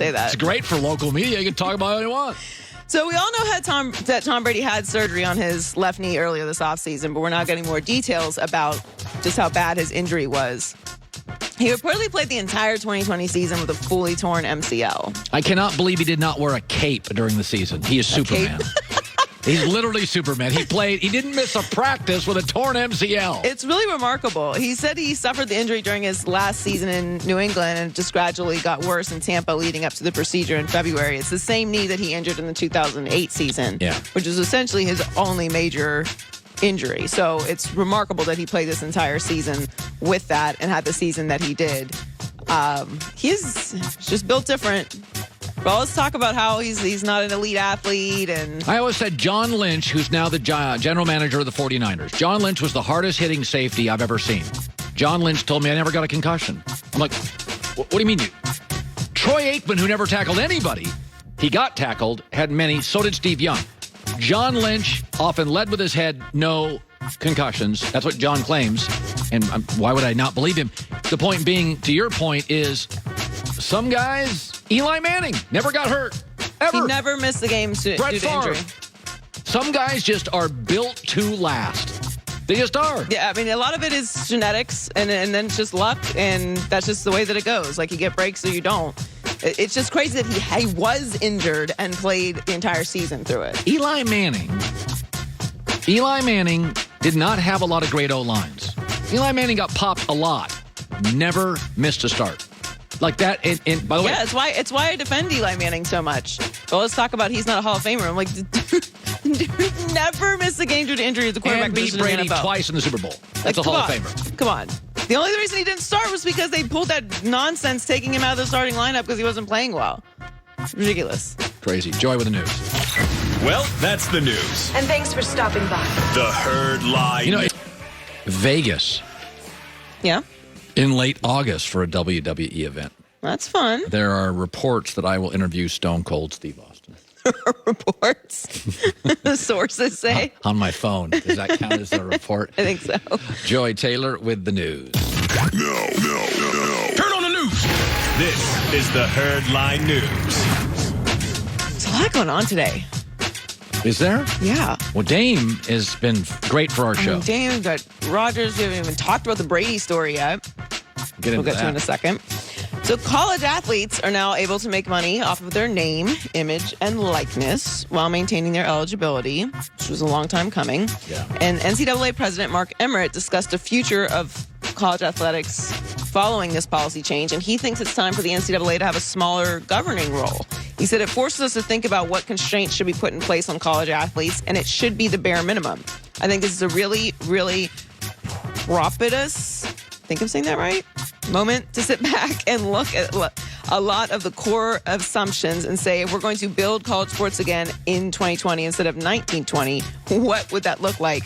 Say that. It's great for local media. You can talk about what you want. So we all know that Tom Brady had surgery on his left knee earlier this offseason, but we're not getting more details about just how bad his injury was. He reportedly played the entire 2020 season with a fully torn MCL. I cannot believe he did not wear a cape during the season. He is Superman. He's literally Superman. He didn't miss a practice with a torn MCL. It's really remarkable. He said he suffered the injury during his last season in New England and just gradually got worse in Tampa leading up to the procedure in February. It's the same knee that he injured in the 2008 season, which was essentially his only major injury. So it's remarkable that he played this entire season with that and had the season that he did. He's just built different. Well, let's talk about how he's not an elite athlete. And I always said John Lynch, who's now the general manager of the 49ers. John Lynch was the hardest hitting safety I've ever seen. John Lynch told me I never got a concussion. I'm like, what do you mean? Troy Aikman, who never tackled anybody, he got tackled, had many, so did Steve Young. John Lynch often led with his head, no concussions. That's what John claims. And why would I not believe him? The point being, to your point, is some guys, Eli Manning, never got hurt, ever. He never missed the game due to injury. Some guys just are built to last. They just are. Yeah, I mean, a lot of it is genetics, and then it's just luck, and that's just the way that it goes. Like, you get breaks or you don't. It's just crazy that he was injured and played the entire season through it. Eli Manning did not have a lot of great O-lines. Eli Manning got popped a lot. Never missed a start. Like that, and by the way... Yeah, it's why I defend Eli Manning so much. Well, let's talk about he's not a Hall of Famer. I'm like, dude never missed a game due to injury as a quarterback. And beat Brady twice in the Super Bowl. That's a Hall of Famer. Come on. The only reason he didn't start was because they pulled that nonsense taking him out of the starting lineup because he wasn't playing well. Ridiculous. Crazy. Joy with the news. Well, that's the news. And thanks for stopping by. The Herd Lie. You know, Vegas. Yeah. In late August for a WWE event. That's fun. There are reports that I will interview Stone Cold Steve Austin. Reports? The sources say? On my phone. Does that count as a report? I think so. Joy Taylor with the news. No. Turn on the news. This is the Herd Lie News. There's a lot going on today. Is there? Yeah. Well, Dame has been great for our show. Dame, got Rodgers. We haven't even talked about the Brady story yet. We'll get to in a second. So college athletes are now able to make money off of their name, image, and likeness while maintaining their eligibility, which was a long time coming. Yeah. And NCAA President Mark Emmert discussed the future of college athletics following this policy change, and he thinks it's time for the NCAA to have a smaller governing role. He said it forces us to think about what constraints should be put in place on college athletes, and it should be the bare minimum. I think this is a really, really propitious, I think I'm saying that right, moment to sit back and look at a lot of the core assumptions and say, if we're going to build college sports again in 2020 instead of 1920, what would that look like?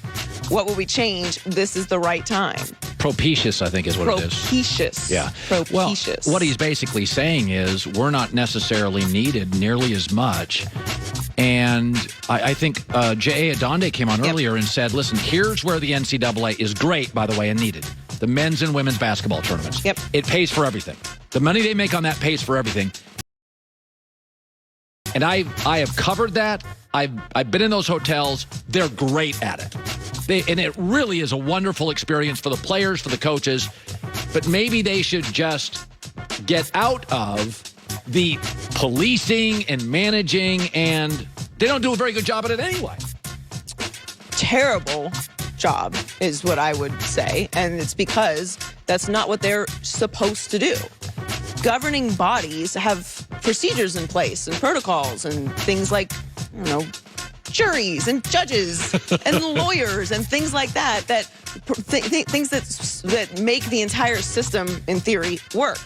What will we change? This is the right time. Propitious, I think, is what it is. Propitious. Yeah. Propitious. Well, what he's basically saying is we're not necessarily needed nearly as much. And I think J.A. Adonde came on earlier and said, listen, here's where the NCAA is great, by the way, and needed. The men's and women's basketball tournaments. Yep. It pays for everything. The money they make on that pays for everything. And I have covered that. I've been in those hotels. They're great at it. And it really is a wonderful experience for the players, for the coaches. But maybe they should just get out of the policing and managing, and they don't do a very good job at it anyway. Terrible job is what I would say. And it's because that's not what they're supposed to do. Governing bodies have procedures in place and protocols and things like, juries and judges and lawyers and things like that, things that make the entire system, in theory, work.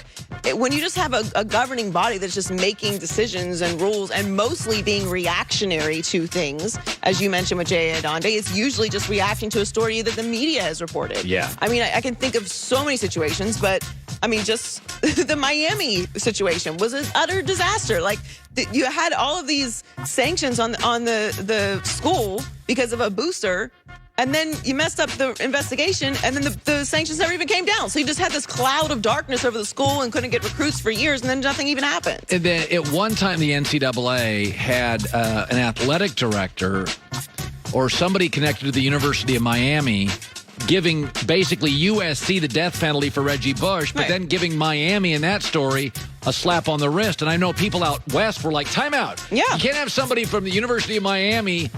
When you just have a governing body that's just making decisions and rules and mostly being reactionary to things, as you mentioned with J.A. Adonde, it's usually just reacting to a story that the media has reported. Yeah. I mean, I can think of so many situations, but I mean, just the Miami situation was an utter disaster. Like, you had all of these sanctions on the school because of a booster, And then you messed up the investigation, and then the sanctions never even came down. So you just had this cloud of darkness over the school and couldn't get recruits for years, and then nothing even happened. And then at one time, the NCAA had an athletic director or somebody connected to the University of Miami giving basically USC the death penalty for Reggie Bush, but then giving Miami in that story a slap on the wrist. And I know people out west were like, timeout. Yeah. You can't have somebody from the University of Miami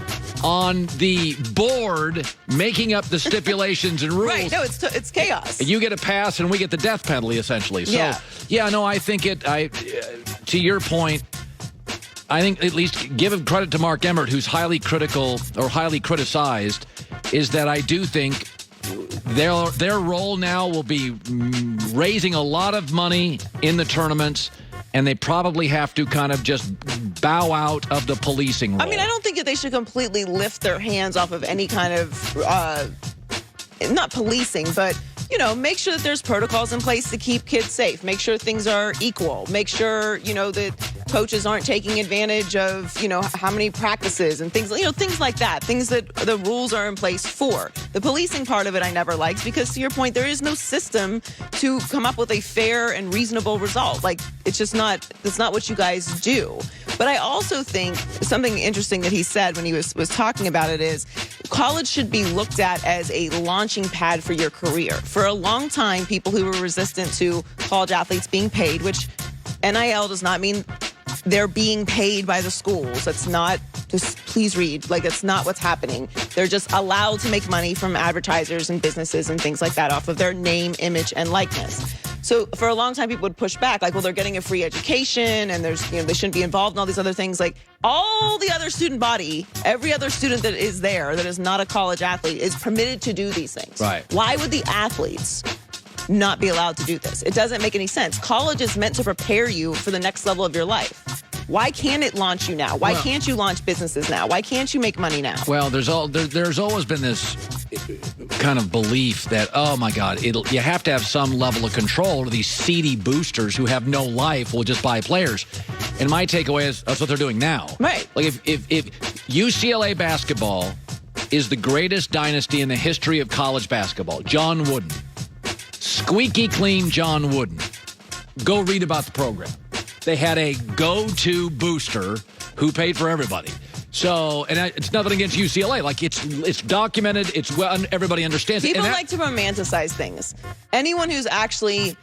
on the board making up the stipulations and rules. Right, no, it's chaos. And you get a pass and we get the death penalty, essentially. So, no, I think to your point, I think at least give credit to Mark Emmert, who's highly critical or highly criticized, is that I do think their role now will be raising a lot of money in the tournaments, and they probably have to kind of just bow out of the policing role. I mean, I don't think that they should completely lift their hands off of any kind of, not policing, but, make sure that there's protocols in place to keep kids safe. Make sure things are equal. Make sure, that coaches aren't taking advantage of, how many practices and things, things like that. Things that the rules are in place for. The policing part of it I never liked because, to your point, there is no system to come up with a fair and reasonable result. Like, that's not what you guys do. But I also think something interesting that he said when he was talking about it is college should be looked at as a launching pad for your career. For a long time, people who were resistant to college athletes being paid, which NIL does not mean they're being paid by the schools. That's not, just please read, that's not what's happening. They're just allowed to make money from advertisers and businesses and things like that off of their name, image, and likeness. So for a long time, people would push back, they're getting a free education and there's, they shouldn't be involved in all these other things. All the other student body, every other student that is there that is not a college athlete is permitted to do these things. Right. Why would the athletes not be allowed to do this? It doesn't make any sense. College is meant to prepare you for the next level of your life. Why can't it launch you now? Why can't you launch businesses now? Why can't you make money now? Well, there's always been this kind of belief that, oh my God, you have to have some level of control, or these seedy boosters who have no life will just buy players. And my takeaway is that's what they're doing now. Right. If UCLA basketball is the greatest dynasty in the history of college basketball, John Wooden, squeaky clean John Wooden. Go read about the program. They had a go-to booster who paid for everybody. So, and it's nothing against UCLA. It's documented. It's well, everybody understands it. People like to romanticize things. Anyone who's actually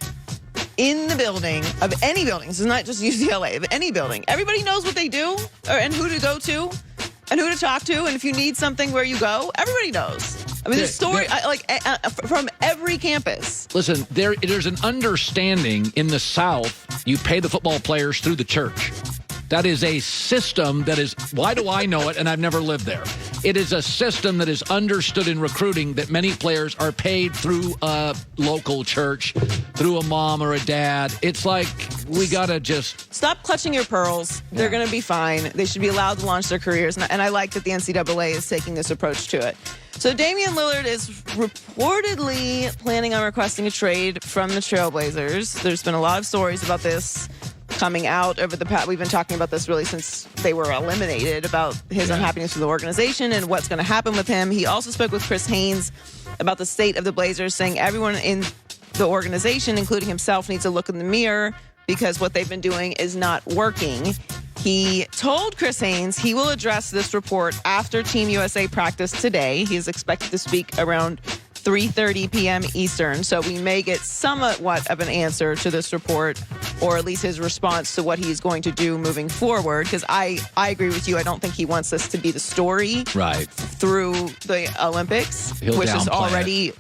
in the building of any building, this is not just UCLA, but any building, everybody knows what they do and who to go to and who to talk to. And if you need something, where you go, everybody knows. I mean, there's story from every campus. Listen, there's an understanding in the South. You pay the football players through the church. That is a system that is, why do I know it and I've never lived there? It is a system that is understood in recruiting that many players are paid through a local church, through a mom or a dad. It's like, we got to just... Stop clutching your pearls. Yeah. They're going to be fine. They should be allowed to launch their careers. And I like that the NCAA is taking this approach to it. So Damian Lillard is reportedly planning on requesting a trade from the Trailblazers. There's been a lot of stories about this coming out over the past. We've been talking about this really since they were eliminated, about his unhappiness with the organization and what's going to happen with him. He also spoke with Chris Haynes about the state of the Blazers, saying everyone in the organization, including himself, needs to look in the mirror because what they've been doing is not working. He told Chris Haynes he will address this report after Team USA practice today. He is expected to speak around 3:30 p.m. Eastern, so we may get somewhat of an answer to this report, or at least his response to what he's going to do moving forward, because I agree with you. I don't think he wants this to be the story through the Olympics, which is already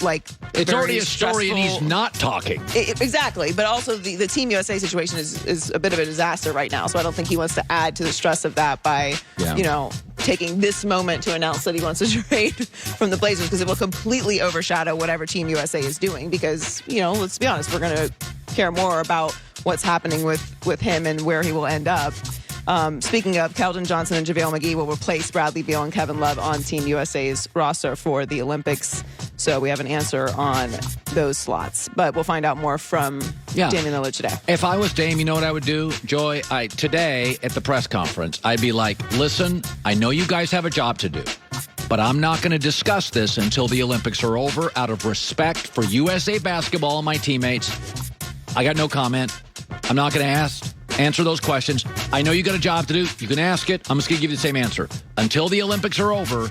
it's already a story stressful. And he's not talking. Exactly, but also the Team USA situation is a bit of a disaster right now, so I don't think he wants to add to the stress of that by taking this moment to announce that he wants to trade from the Blazers, because it will completely overshadow whatever Team USA is doing, because, let's be honest, we're going to care more about what's happening with him and where he will end up. Speaking of, Keldon Johnson and JaVale McGee will replace Bradley Beal and Kevin Love on Team USA's roster for the Olympics. So we have an answer on those slots. But we'll find out more from Damian Lillard today. If I was Dame, you know what I would do, Joy? Today at the press conference, I'd be like, listen, I know you guys have a job to do. But I'm not going to discuss this until the Olympics are over out of respect for USA Basketball and my teammates. I got no comment. I'm not going to answer those questions. I know you got a job to do. You can ask it. I'm just going to give you the same answer. Until the Olympics are over,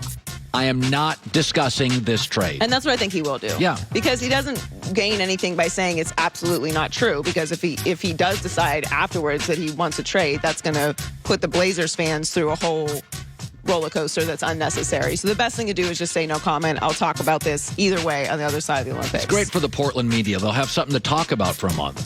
I am not discussing this trade. And that's what I think he will do. Yeah. Because he doesn't gain anything by saying it's absolutely not true. Because if he does decide afterwards that he wants a trade, that's going to put the Blazers fans through a whole roller coaster that's unnecessary. So the best thing to do is just say no comment. I'll talk about this either way on the other side of the Olympics. It's great for the Portland media. They'll have something to talk about for a month.